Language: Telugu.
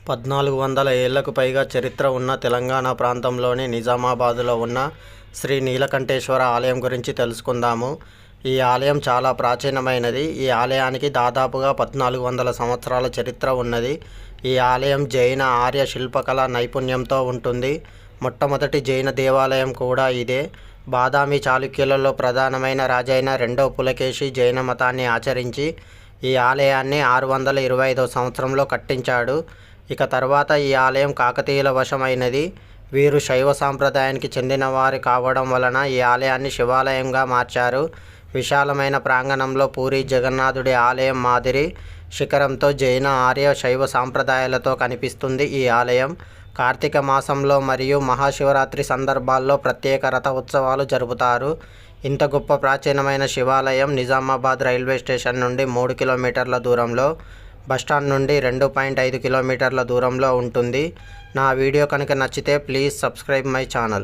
1400 ఏళ్లకు పైగా చరిత్ర ఉన్న తెలంగాణ ప్రాంతంలోని నిజామాబాద్లో ఉన్న శ్రీ నీలకంఠేశ్వర ఆలయం గురించి తెలుసుకుందాము. ఈ ఆలయం చాలా ప్రాచీనమైనది. ఈ ఆలయానికి దాదాపుగా 1400 సంవత్సరాల చరిత్ర ఉన్నది. ఈ ఆలయం జైన ఆర్య శిల్పకళ నైపుణ్యంతో ఉంటుంది. మొట్టమొదటి జైన దేవాలయం కూడా ఇదే. బాదామి చాళుక్యులలో ప్రధానమైన రాజైన రెండవ పులకేశి జైన మతాన్ని ఆచరించి ఈ ఆలయాన్ని 625వ సంవత్సరంలో కట్టించాడు. ఇక తర్వాత ఈ ఆలయం కాకతీయుల వశమైనది. వీరు శైవ సాంప్రదాయానికి చెందిన వారు కావడం వలన ఈ ఆలయాన్ని శివాలయంగా మార్చారు. విశాలమైన ప్రాంగణంలో పూరి జగన్నాథుడి ఆలయం మాదిరి శిఖరంతో జైన ఆర్య శైవ సాంప్రదాయాలతో కనిపిస్తుంది. ఈ ఆలయం కార్తీక మాసంలో మరియు మహాశివరాత్రి సందర్భాల్లో ప్రత్యేక రథ ఉత్సవాలు జరుపుతారు. ఇంత గొప్ప ప్రాచీనమైన శివాలయం నిజామాబాద్ రైల్వే స్టేషన్ నుండి 3 కిలోమీటర్ల దూరంలో, బస్టాండ్ నుండి 2.5 కిలోమీటర్ల దూరంలో ఉంటుంది. నా వీడియో కనుక నచ్చితే ప్లీజ్ సబ్స్క్రైబ్ మై ఛానల్.